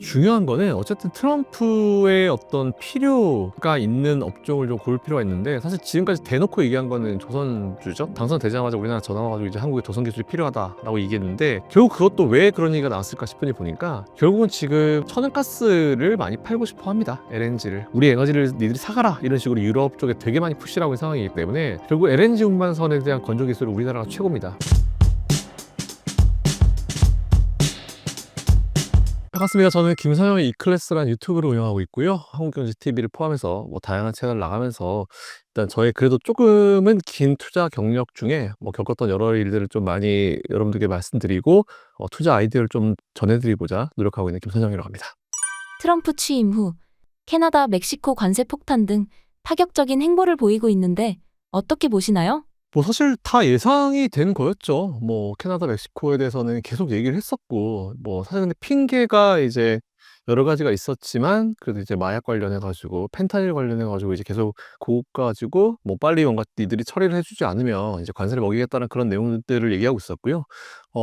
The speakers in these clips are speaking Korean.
중요한 거는 어쨌든 트럼프의 어떤 필요가 있는 업종을 좀 고를 필요가 있는데, 사실 지금까지 대놓고 얘기한 거는 조선주죠. 당선되자마자 우리나라 전화 와가지고 이제 한국에 조선 기술이 필요하다라고 얘기했는데, 결국 그것도 왜 그런 얘기가 나왔을까 싶으니 보니까 결국은 지금 천연가스를 많이 팔고 싶어 합니다. LNG를 우리 에너지를 니들이 사가라 이런 식으로 유럽 쪽에 되게 많이 푸시라고 한 상황이기 때문에 결국 LNG 운반선에 대한 건조 기술은 우리나라가 최고입니다. 반갑습니다. 저는 김선영의 이클래스라는 유튜브를 운영하고 있고요. 한국경제TV를 포함해서 다양한 채널을 나가면서 일단 저의 그래도 조금은 긴 투자 경력 중에 겪었던 여러 일들을 좀 많이 여러분들께 말씀드리고 투자 아이디어를 좀 전해드리고자 노력하고 있는 김선영이라고 합니다. 트럼프 취임 후 캐나다, 멕시코 관세 폭탄 등 파격적인 행보를 보이고 있는데 어떻게 보시나요? 사실 다 예상이 된 거였죠. 캐나다, 멕시코에 대해서는 계속 얘기를 했었고, 사실 근데 핑계가 이제 여러 가지가 있었지만, 그래도 이제 마약 관련해가지고, 펜타닐 관련해가지고, 이제 계속 그거 가지고, 빨리 뭔가 니들이 처리를 해주지 않으면 이제 관세를 먹이겠다는 그런 내용들을 얘기하고 있었고요.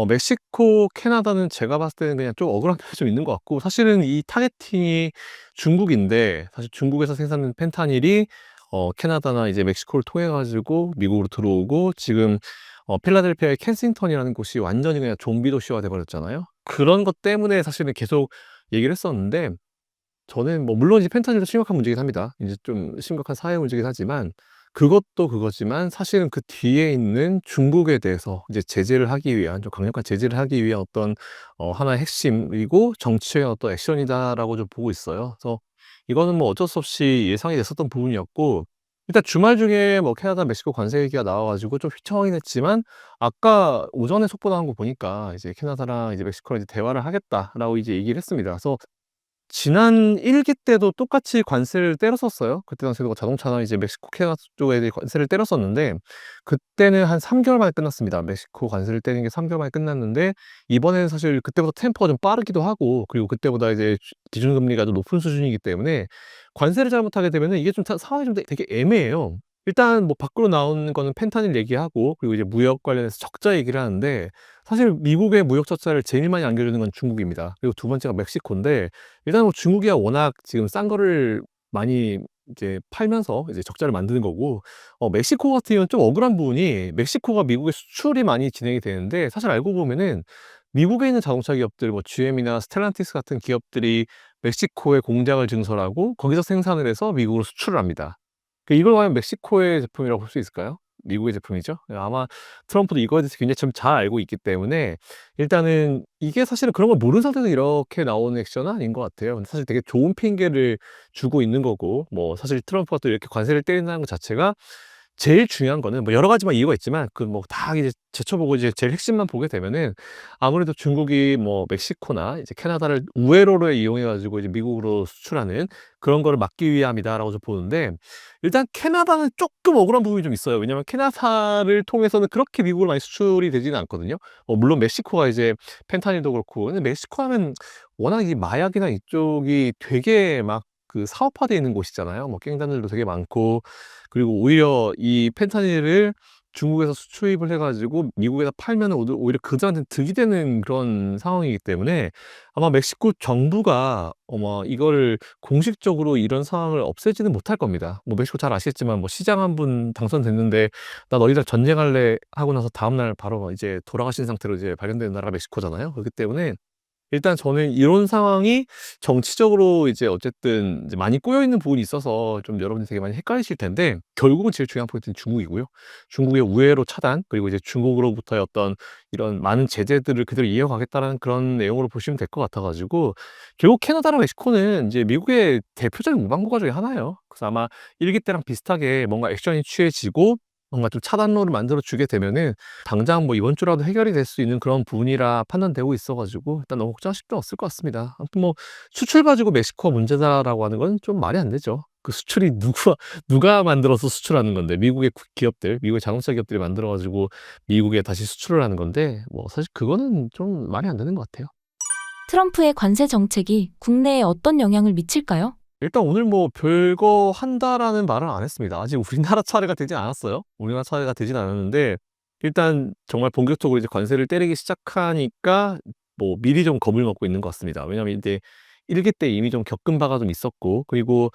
멕시코, 캐나다는 제가 봤을 때는 그냥 좀 억울한 게 좀 있는 것 같고, 사실은 이 타겟팅이 중국인데, 사실 중국에서 생산된 펜타닐이 캐나다나 이제 멕시코를 통해 가지고 미국으로 들어오고, 지금 필라델피아의 켄싱턴이라는 곳이 완전히 그냥 좀비 도시화 돼 버렸잖아요. 그런 것 때문에 사실은 계속 얘기를 했었는데, 저는 물론 이제 펜타닐도 심각한 문제긴 합니다. 이제 좀 심각한 사회 문제긴 하지만, 그것도 그거지만 사실은 그 뒤에 있는 중국에 대해서 이제 제재를 하기 위한, 좀 강력한 제재를 하기 위한 어떤 하나의 핵심이고 정치의 어떤 액션이다라고 좀 보고 있어요. 그래서 이거는 어쩔 수 없이 예상이 됐었던 부분이었고, 일단 주말 중에 캐나다, 멕시코 관세 얘기가 나와 가지고 좀 휘청하긴 했지만, 아까 오전에 속보 나온 거 보니까 이제 캐나다랑 이제 멕시코랑 이제 대화를 하겠다라고 이제 얘기를 했습니다. 그래서 지난 1기 때도 똑같이 관세를 때렸었어요. 그때 당시에도 자동차나 이제 멕시코, 캐나다 쪽에 대해 관세를 때렸었는데, 그때는 한 3개월 만에 끝났습니다. 멕시코 관세를 때리는 게 3개월 만에 끝났는데, 이번에는 사실 그때보다 템포가 좀 빠르기도 하고, 그리고 그때보다 이제 기준금리가 좀 높은 수준이기 때문에 관세를 잘못하게 되면은 이게 좀 상황이 좀 되게 애매해요. 일단 밖으로 나오는 거는 펜타닐 얘기하고, 그리고 이제 무역 관련해서 적자 얘기를 하는데, 사실 미국의 무역 적자를 제일 많이 안겨주는 건 중국입니다. 그리고 두 번째가 멕시코인데, 일단 중국이야 워낙 지금 싼 거를 많이 이제 팔면서 이제 적자를 만드는 거고, 멕시코 같은 경우는 좀 억울한 부분이, 멕시코가 미국에 수출이 많이 진행이 되는데, 사실 알고 보면은 미국에 있는 자동차 기업들, GM이나 스텔란티스 같은 기업들이 멕시코에 공장을 증설하고 거기서 생산을 해서 미국으로 수출을 합니다. 이걸 과연 멕시코의 제품이라고 볼 수 있을까요? 미국의 제품이죠. 아마 트럼프도 이거에 대해서 굉장히 좀 잘 알고 있기 때문에, 일단은 이게 사실은 그런 걸 모르는 상태에서 이렇게 나오는 액션은 아닌 것 같아요. 근데 사실 되게 좋은 핑계를 주고 있는 거고, 사실 트럼프가 또 이렇게 관세를 때린다는 것 자체가, 제일 중요한 거는 여러 가지만 이유가 있지만, 다 이제 제쳐보고 이제 제일 핵심만 보게 되면은, 아무래도 중국이 멕시코나 이제 캐나다를 우회로를 이용해 가지고 이제 미국으로 수출하는 그런 거를 막기 위함이다라고 좀 보는데, 일단 캐나다는 조금 억울한 부분이 좀 있어요. 왜냐면 캐나다를 통해서는 그렇게 미국으로 많이 수출이 되지는 않거든요. 물론 멕시코가 이제 펜타닐도 그렇고, 근데 멕시코 하면 워낙 이 마약이나 이쪽이 되게 막 그 사업화되어 있는 곳이잖아요. 갱단들도 되게 많고, 그리고 오히려 이 펜타닐을 중국에서 수출입을 해 가지고 미국에다 팔면은 오히려 그들한테는 득이 되는 그런 상황이기 때문에, 아마 멕시코 정부가 이거를 공식적으로 이런 상황을 없애지는 못할 겁니다. 멕시코 잘 아시겠지만, 시장 한 분 당선됐는데 "나 너희랑 전쟁할래." 하고 나서 다음날 바로 이제 돌아가신 상태로 이제 발견되는 나라가 멕시코잖아요. 그렇기 때문에 일단 저는 이런 상황이 정치적으로 이제 어쨌든 이제 많이 꼬여 있는 부분이 있어서 좀 여러분들이 되게 많이 헷갈리실 텐데, 결국은 제일 중요한 포인트는 중국이고요. 중국의 우회로 차단, 그리고 이제 중국으로부터의 어떤 이런 많은 제재들을 그대로 이어가겠다는 그런 내용으로 보시면 될 것 같아 가지고, 결국 캐나다랑 멕시코는 이제 미국의 대표적인 문방구가 중에 하나예요. 그래서 아마 1기 때랑 비슷하게 뭔가 액션이 취해지고 뭔가 좀 차단로를 만들어 주게 되면은, 당장 이번 주라도 해결이 될 수 있는 그런 부분이라 판단되고 있어 가지고 일단 너무 걱정하실 필요는 없을 것 같습니다. 아무튼 수출 가지고 멕시코가 문제다라고 하는 건 좀 말이 안 되죠. 그 수출이 누가 만들어서 수출하는 건데, 미국의 기업들, 미국의 자동차 기업들이 만들어 가지고 미국에 다시 수출을 하는 건데, 사실 그거는 좀 말이 안 되는 것 같아요. 트럼프의 관세 정책이 국내에 어떤 영향을 미칠까요? 일단 오늘 별거 한다라는 말은 안 했습니다. 아직 우리나라 차례가 되진 않았어요. 우리나라 차례가 되진 않았는데, 일단 정말 본격적으로 이제 관세를 때리기 시작하니까 미리 좀 겁을 먹고 있는 것 같습니다. 왜냐하면 이제 1기 때 이미 좀 겪은 바가 좀 있었고, 그리고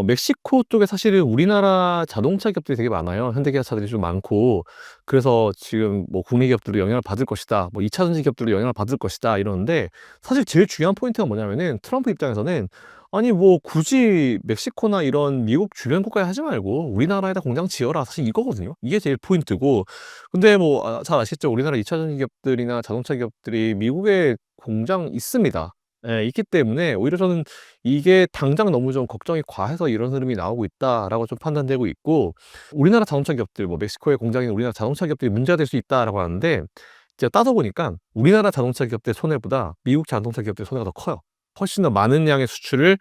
멕시코 쪽에 사실은 우리나라 자동차 기업들이 되게 많아요. 현대기아차들이 좀 많고. 그래서 지금 뭐 국내 기업들도 영향을 받을 것이다, 뭐 2차 전지 기업들도 영향을 받을 것이다 이러는데, 사실 제일 중요한 포인트가 뭐냐면은 트럼프 입장에서는 아니 뭐 굳이 멕시코나 이런 미국 주변 국가에 하지 말고 우리나라에다 공장 지어라, 사실 이거거든요. 이게 제일 포인트고. 근데 뭐 잘 아시죠? 우리나라 2차 전지 기업들이나 자동차 기업들이 미국에 공장 있습니다. 예, 있기 때문에 오히려 저는 이게 당장 너무 좀 걱정이 과해서 이런 흐름이 나오고 있다라고 좀 판단되고 있고, 우리나라 자동차 기업들, 뭐 멕시코의 공장이 있는 우리나라 자동차 기업들이 문제가 될 수 있다라고 하는데, 제가 따져보니까 우리나라 자동차 기업들의 손해보다 미국 자동차 기업들의 손해가 더 커요. 훨씬 더 많은 양의 수출을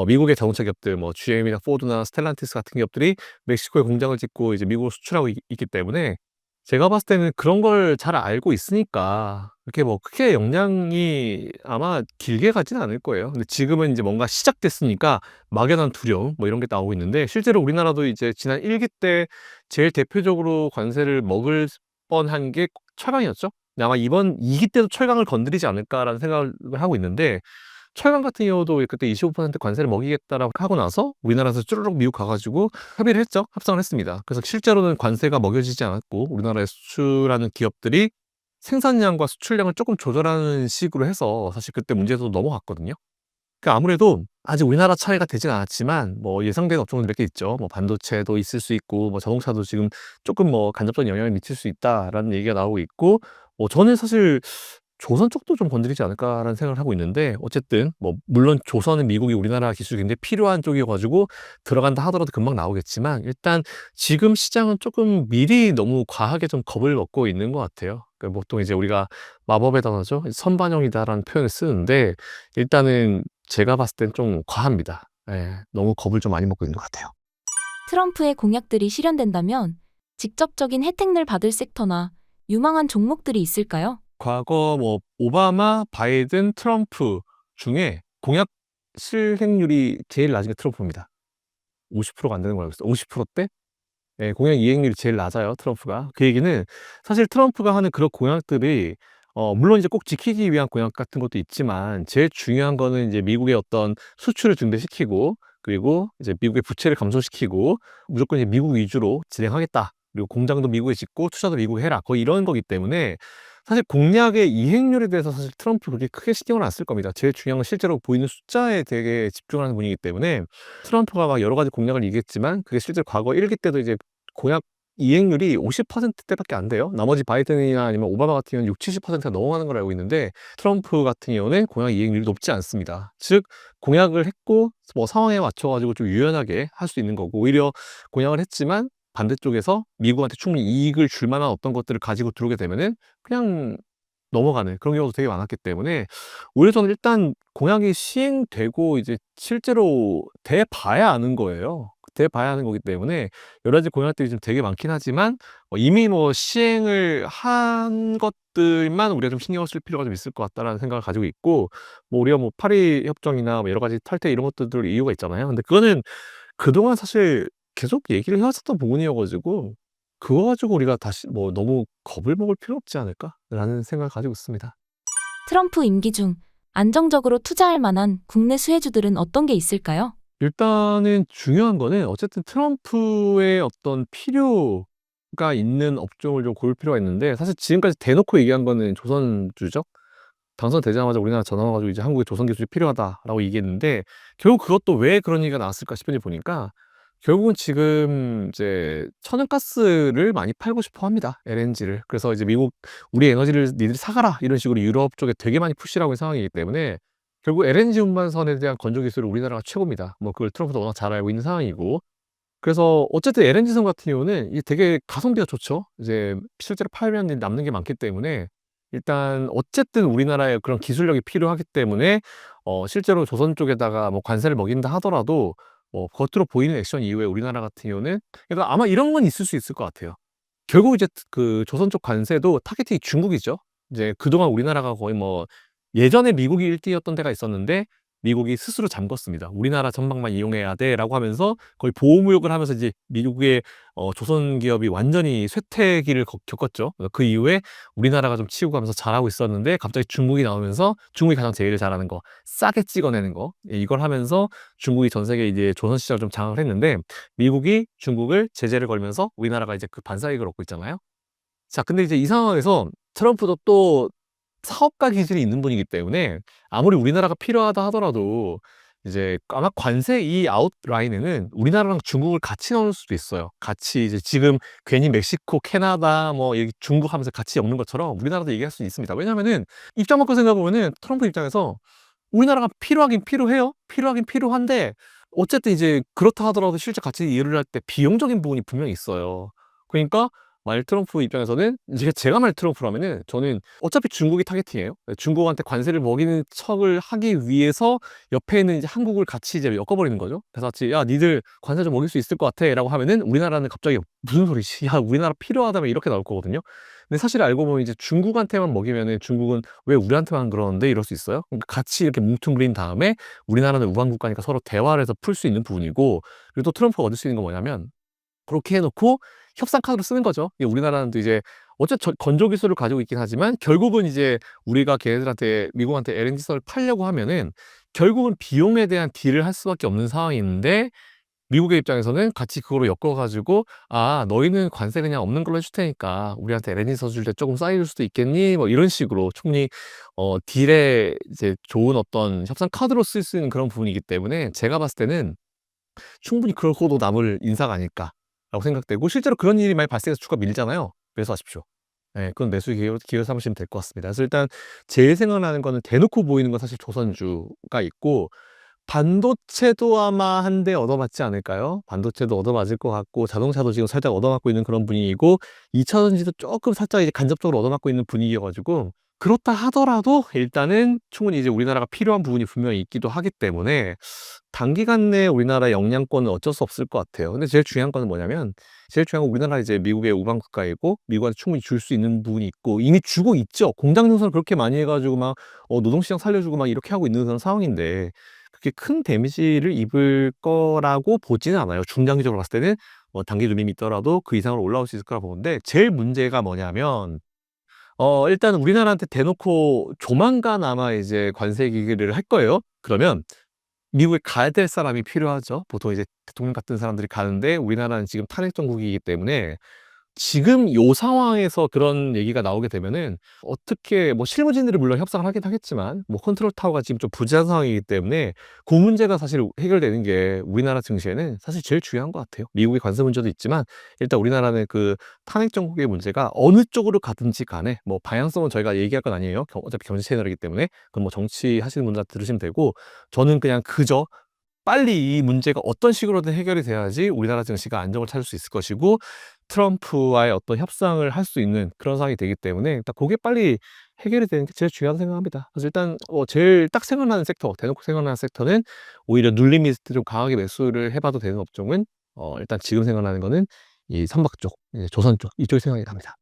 미국의 자동차 기업들, 뭐 GM이나 포드나 스텔란티스 같은 기업들이 멕시코에 공장을 짓고 이제 미국으로 수출하고 있기 때문에, 제가 봤을 때는 그런 걸 잘 알고 있으니까 그렇게 뭐 크게 영향이 아마 길게 가지는 않을 거예요. 근데 지금은 이제 뭔가 시작됐으니까 막연한 두려움 뭐 이런 게 나오고 있는데, 실제로 우리나라도 이제 지난 1기 때 제일 대표적으로 관세를 먹을 뻔한 게 철강이었죠. 근데 아마 이번 2기 때도 철강을 건드리지 않을까라는 생각을 하고 있는데, 철강 같은 경우도 그때 25% 관세를 먹이겠다라고 하고 나서 우리나라에서 쭈르륵 미국 가가지고 협의를 했죠. 협상을 했습니다. 그래서 실제로는 관세가 먹여지지 않았고, 우리나라에 수출하는 기업들이 생산량과 수출량을 조금 조절하는 식으로 해서 사실 그때 문제도 넘어갔거든요. 그러니까 아무래도 아직 우리나라 차이가 되진 않았지만 뭐 예상되는 업종들 몇 개 있죠. 뭐 반도체도 있을 수 있고, 뭐 자동차도 지금 조금 뭐 간접적인 영향을 미칠 수 있다라는 얘기가 나오고 있고, 저는 사실 조선 쪽도 좀 건드리지 않을까라는 생각을 하고 있는데, 어쨌든 뭐 물론 조선은 미국이 우리나라 기술이 굉장히 필요한 쪽이어 가지고 들어간다 하더라도 금방 나오겠지만, 일단 지금 시장은 조금 미리 너무 과하게 좀 겁을 먹고 있는 것 같아요. 그러니까 보통 이제 우리가 마법의 단어죠. 선반영이다라는 표현을 쓰는데, 일단은 제가 봤을 땐 좀 과합니다. 예, 너무 겁을 좀 많이 먹고 있는 것 같아요. 트럼프의 공약들이 실현된다면 직접적인 혜택을 받을 섹터나 유망한 종목들이 있을까요? 과거 뭐 오바마, 바이든, 트럼프 중에 공약 실행률이 제일 낮은 게 트럼프입니다. 50%가 안 되는 걸로 알고 있어요. 50%대? 예, 공약 이행률이 제일 낮아요, 트럼프가. 그 얘기는 사실 트럼프가 하는 그런 공약들이 물론 이제 꼭 지키기 위한 공약 같은 것도 있지만, 제일 중요한 거는 이제 미국의 어떤 수출을 증대시키고, 그리고 이제 미국의 부채를 감소시키고, 무조건 이제 미국 위주로 진행하겠다, 그리고 공장도 미국에 짓고 투자도 미국에 해라, 거의 이런 거기 때문에 사실 공약의 이행률에 대해서 사실 트럼프 그렇게 크게 신경을 안 쓸 겁니다. 제일 중요한 건 실제로 보이는 숫자에 되게 집중하는 분이기 때문에, 트럼프가 막 여러 가지 공약을 얘기했지만 그게 실제 과거 1기 때도 이제 공약 이행률이 50%대밖에 안 돼요. 나머지 바이든이나 아니면 오바마 같은 경우는 6, 70%가 넘어가는 걸 알고 있는데, 트럼프 같은 경우는 공약 이행률이 높지 않습니다. 즉 공약을 했고 뭐 상황에 맞춰 가지고 좀 유연하게 할 수 있는 거고, 오히려 공약을 했지만 반대쪽에서 미국한테 충분히 이익을 줄 만한 어떤 것들을 가지고 들어오게 되면은 그냥 넘어가는 그런 경우도 되게 많았기 때문에, 오히려 저는 일단 공약이 시행되고 이제 실제로 돼 봐야 아는 거예요. 돼 봐야 하는 거기 때문에 여러 가지 공약들이 좀 되게 많긴 하지만, 이미 뭐 시행을 한 것들만 우리가 좀 신경을 쓸 필요가 좀 있을 것 같다라는 생각을 가지고 있고, 뭐 우리가 뭐 파리 협정이나 뭐 여러 가지 탈퇴 이런 것들 이유가 있잖아요. 근데 그거는 그동안 사실 계속 얘기를 해 왔었던 부분이어 가지고, 그거 가지고 우리가 다시 뭐 너무 겁을 먹을 필요 없지 않을까라는 생각을 가지고 있습니다. 트럼프 임기 중 안정적으로 투자할 만한 국내 수혜주들은 어떤 게 있을까요? 일단은 중요한 거는 어쨌든 트럼프의 어떤 필요가 있는 업종을 좀 고를 필요가 있는데, 사실 지금까지 대놓고 얘기한 거는 조선주죠. 당선되자마자 우리나라 전화 와 가지고 이제 "한국에 조선 기술이 필요하다."라고 얘기했는데, 결국 그것도 왜 그런 얘기가 나왔을까 싶은지 보니까, 결국은 지금 이제 천연가스를 많이 팔고 싶어 합니다, LNG를. 그래서 이제 미국 "우리 에너지를 니들이 사 가라." 이런 식으로 유럽 쪽에 되게 많이 푸시를 하고 있는 상황이기 때문에, 결국 LNG 운반선에 대한 건조 기술은 우리나라가 최고입니다. 뭐 그걸 트럼프도 워낙 잘 알고 있는 상황이고. 그래서 어쨌든 LNG선 같은 경우는 이게 되게 가성비가 좋죠. 이제 실제로 팔면 남는 게 많기 때문에, 일단 어쨌든 우리나라에 그런 기술력이 필요하기 때문에 실제로 조선 쪽에다가 뭐 관세를 먹인다 하더라도 뭐 겉으로 보이는 액션 이후에 우리나라 같은 경우는, 그러니까 아마 이런 건 있을 수 있을 것 같아요. 결국 이제 그 조선 쪽 관세도 타겟팅이 중국이죠. 이제 그동안 우리나라가 거의 뭐 예전에 미국이 1등이었던 때가 있었는데, 미국이 스스로 잠궜습니다. "우리나라 전망만 이용해야 돼."라고 하면서 거의 보호무역을 하면서 이제 미국의 조선 기업이 완전히 쇠퇴기를 겪었죠. 그 이후에 우리나라가 좀 치고 가면서 잘하고 있었는데 갑자기 중국이 나오면서 중국이 가장 제일 잘하는 거 싸게 찍어내는 거, 이걸 하면서 중국이 전 세계 이제 조선 시장을 좀 장악을 했는데 미국이 중국을 제재를 걸면서 우리나라가 이제 그 반사이익을 얻고 있잖아요. 자, 근데 이제 이 상황에서 트럼프도 또 사업가 기질이 있는 분이기 때문에 아무리 우리나라가 필요하다 하더라도 이제 아마 관세 이 아웃라인에는 우리나라랑 중국을 같이 넣을 수도 있어요. 같이 이제 지금 괜히 멕시코, 캐나다 뭐 이 중국 하면서 같이 엮는 것처럼 우리나라도 얘기할 수 있습니다. 왜냐면은 입장 바꿔 생각해 보면은 트럼프 입장에서 우리나라가 필요하긴 필요해요. 필요하긴 필요한데 어쨌든 이제 그렇다 하더라도 실제 같이 일을 할 때 비용적인 부분이 분명히 있어요. 그러니까 만일 트럼프 입장에서는 이제 제가 만약 트럼프라면은 저는 어차피 중국이 타겟팅이에요. 중국한테 관세를 먹이는 척을 하기 위해서 옆에 있는 이제 한국을 같이 이제 엮어버리는 거죠. 그래서 같이 야 니들 관세 좀 먹일 수 있을 것 같아라고 하면은 우리나라는 갑자기 무슨 소리지? 야 우리나라 필요하다면 이렇게 나올 거거든요. 근데 사실 알고 보면 이제 중국한테만 먹이면은 중국은 왜 우리한테만 그러는데 이럴 수 있어요. 그러니까 같이 이렇게 뭉뚱그린 다음에 우리나라는 우방국가니까 서로 대화를 해서 풀 수 있는 부분이고, 그리고 또 트럼프가 얻을 수 있는 건 뭐냐면 그렇게 해놓고 협상 카드로 쓰는 거죠. 우리나라는 또 이제 어쨌든 건조 기술을 가지고 있긴 하지만 결국은 이제 우리가 걔네들한테 미국한테 LNG선을 팔려고 하면은 결국은 비용에 대한 딜을 할 수밖에 없는 상황인데 미국의 입장에서는 같이 그거로 엮어가지고 아 너희는 관세 그냥 없는 걸로 해줄 테니까 우리한테 LNG 써줄 때 조금 쌓여줄 수도 있겠니? 뭐 이런 식으로 충분히 딜에 이제 좋은 어떤 협상 카드로 쓸 수 있는 그런 부분이기 때문에 제가 봤을 때는 충분히 그러고도 남을 인사가 아닐까라고 생각되고, 실제로 그런 일이 많이 발생해서 주가 밀잖아요. 매수하십시오. 예, 그건 매수 기회 삼으시면 될 것 같습니다. 그래서 일단 제일 생각나는 거는 대놓고 보이는 건 사실 조선주가 있고, 반도체도 아마 한 대 얻어맞지 않을까요? 반도체도 얻어맞을 것 같고, 자동차도 지금 살짝 얻어맞고 있는 그런 분위기고, 2차 전지도 조금 살짝 이제 간접적으로 얻어맞고 있는 분위기여가지고, 그렇다 하더라도 일단은 충분히 이제 우리나라가 필요한 부분이 분명히 있기도 하기 때문에 단기간 내에 우리나라의 영향권은 어쩔 수 없을 것 같아요. 근데 제일 중요한 거는 뭐냐면, 제일 중요한 건 우리나라 이제 미국의 우방 국가이고 미국한테 충분히 줄 수 있는 부분이 있고 이미 주고 있죠. 공장 증설 그렇게 많이 해가지고 막 노동시장 살려주고 막 이렇게 하고 있는 그런 상황인데 그렇게 큰 데미지를 입을 거라고 보지는 않아요. 중장기적으로 봤을 때는 단기 누림이 있더라도 그 이상으로 올라올 수 있을 거라 보는데, 제일 문제가 뭐냐면 일단 우리나라한테 대놓고 조만간 아마 이제 관세 기기를 할 거예요. 그러면 미국에 가야 될 사람이 필요하죠. 보통 이제 대통령 같은 사람들이 가는데 우리나라는 지금 탄핵 정국이기 때문에 지금 요 상황에서 그런 얘기가 나오게 되면은 어떻게 뭐 실무진들이 물론 협상을 하긴 하겠지만 뭐 컨트롤 타워가 지금 좀 부재한 상황이기 때문에 그 문제가 사실 해결되는 게 우리나라 증시에는 사실 제일 중요한 것 같아요. 미국의 관세 문제도 있지만 일단 우리나라는 그 탄핵 정국의 문제가 어느 쪽으로 가든지 간에 뭐 방향성은 저희가 얘기할 건 아니에요. 어차피 경제 채널이기 때문에 그건 뭐 정치 하시는 분들한테 들으시면 되고, 저는 그냥 그저 빨리 이 문제가 어떤 식으로든 해결이 돼야지 우리나라 증시가 안정을 찾을 수 있을 것이고 트럼프와의 어떤 협상을 할 수 있는 그런 상황이 되기 때문에 일단 그게 빨리 해결이 되는 게 제일 중요하다고 생각합니다. 그래서 일단 제일 딱 생각나는 섹터, 대놓고 생각나는 섹터는 오히려 눌림이 있을 때 좀 강하게 매수를 해봐도 되는 업종은 일단 지금 생각나는 거는 이 선박 쪽, 이제 조선 쪽 이쪽이 생각이 납니다.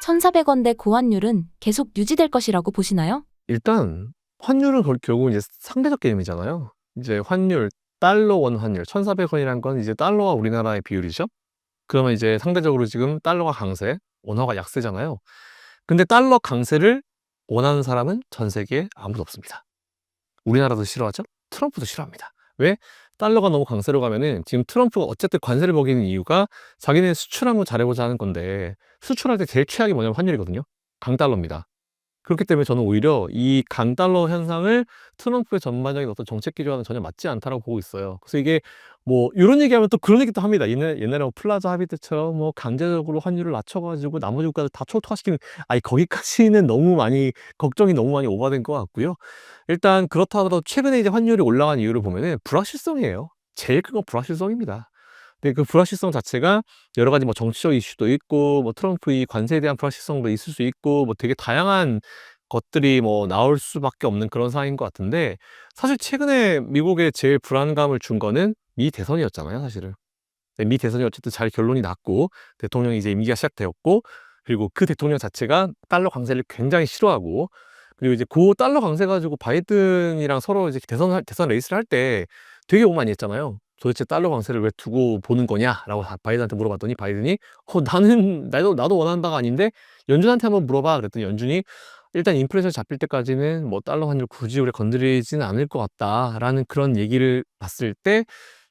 1,400원대 고환율은 계속 유지될 것이라고 보시나요? 일단 환율은 결국 이제 상대적 개념이잖아요. 이제 환율, 달러 원 환율 1,400원이란 건 이제 달러와 우리나라의 비율이죠. 그러면 이제 상대적으로 지금 달러가 강세, 원화가 약세잖아요. 근데 달러 강세를 원하는 사람은 전 세계에 아무도 없습니다. 우리나라도 싫어하죠? 트럼프도 싫어합니다. 왜? 달러가 너무 강세로 가면은 지금 트럼프가 어쨌든 관세를 먹이는 이유가 자기네 수출한 거 잘해보자 하는 건데, 수출할 때 제일 최악이 뭐냐면 환율이거든요. 강달러입니다. 그렇기 때문에 저는 오히려 이 강달러 현상을 트럼프의 전반적인 어떤 정책 기조와는 전혀 맞지 않다라고 보고 있어요. 그래서 이게 뭐 이런 얘기하면 또 그런 얘기도 합니다. 옛날에 뭐 플라자 합의 때처럼 뭐 강제적으로 환율을 낮춰가지고 나머지 국가들 다 초토화시키는, 아니 거기까지는 너무 많이 걱정이 너무 많이 오버된 것 같고요. 일단 그렇다 하더라도 최근에 이제 환율이 올라간 이유를 보면은 불확실성이에요. 제일 큰 건 불확실성입니다. 근데 그 불확실성 자체가 여러 가지 뭐 정치적 이슈도 있고 뭐 트럼프 이 관세에 대한 불확실성도 있을 수 있고 뭐 되게 다양한 것들이 뭐 나올 수밖에 없는 그런 상황인 것 같은데, 사실 최근에 미국에 제일 불안감을 준 거는 미 대선이었잖아요, 사실은. 미 대선이 어쨌든 잘 결론이 났고 대통령이 이제 임기가 시작되었고, 그리고 그 대통령 자체가 달러 강세를 굉장히 싫어하고 그리고 이제 고 달러 강세 가지고 바이든이랑 서로 이제 대선 레이스를 할 때 되게 욕 많이 했잖아요. "도대체 달러 강세를 왜 두고 보는 거냐?"라고 바이든한테 물어봤더니 바이든이 나는 나도 원하는 바가 아닌데 연준한테 한번 물어봐." 그랬더니 연준이 "일단 인플레이션 잡힐 때까지는 뭐 달러 환율 굳이 우리가 건드리지는 않을 것 같다."라는 그런 얘기를 봤을 때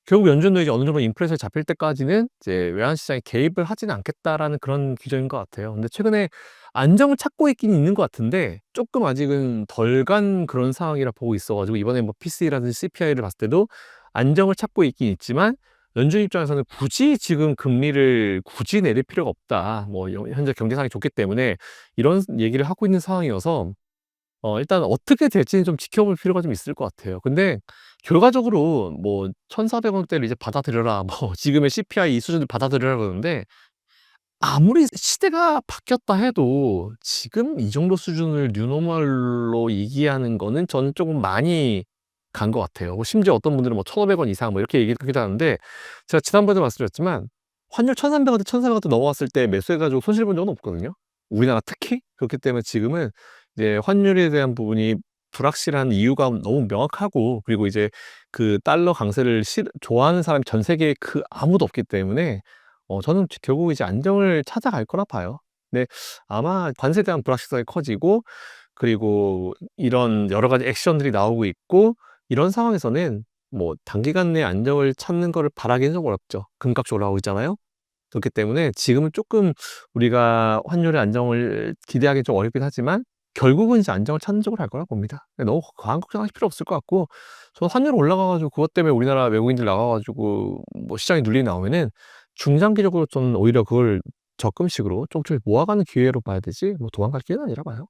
결국 연준도 이제 어느 정도 인플레이션이 잡힐 때까지는 이제 외환 시장에 개입을 하지는 않겠다라는 그런 규정인 것 같아요. 근데 최근에 안정을 찾고 있긴 있는 것 같은데 조금 아직은 덜 간 그런 상황이라 보고 있어 가지고 이번에 뭐 PC라든지 CPI를 봤을 때도 안정을 찾고 있긴 있지만 연준 입장에서는 굳이 지금 금리를 굳이 내릴 필요가 없다. 뭐 현재 경제 상황이 좋기 때문에 이런 얘기를 하고 있는 상황이어서 일단 어떻게 될지는 좀 지켜볼 필요가 좀 있을 것 같아요. 근데 결과적으로 뭐 1,400 원대를 이제 받아들여라. 뭐 지금의 CPI 이 수준을 받아들여라 그러는데 아무리 시대가 바뀌었다 해도 지금 이 정도 수준을 뉴노멀로 얘기하는 거는 저는 조금 많이 간 것 같아요. 뭐 심지어 어떤 분들은 뭐 1,500원 이상 뭐 이렇게 얘기하기도 하는데 제가 지난번에도 말씀드렸지만 환율 1,300 원대 1,400 원대 넘어갔을 때 매수해 가지고 손실 본 적은 없거든요. 우리나라 특히. 그렇기 때문에 지금은 이제 환율에 대한 부분이 불확실한 이유가 너무 명확하고 그리고 이제 그 달러 강세를 좋아하는 사람이 전 세계에 아무도 없기 때문에 저는 결국 이제 안정을 찾아갈 거라 봐요. 근데 아마 관세에 대한 불확실성이 커지고 그리고 이런 여러 가지 액션들이 나오고 있고 이런 상황에서는 뭐 단기간 내에 안정을 찾는 거를 바라기는 좀 어렵죠. 금값이 올라가고 있잖아요. 그렇기 때문에 지금은 조금 우리가 환율의 안정을 기대하기는 좀 어렵긴 하지만 결국은 이제 안정을 찾는 쪽으로 갈 거라 봅니다. 너무 과한 걱정하실 필요 없을 것 같고 저는 환율 올라가 가지고 그것 때문에 우리나라 외국인들 나가 가지고 뭐 시장에 눌림이 나오면은 중장기적으로 저는 오히려 그걸 적금식으로 조금씩 모아가는 기회로 봐야 되지 뭐 도망갈 기회는 아니라 봐요.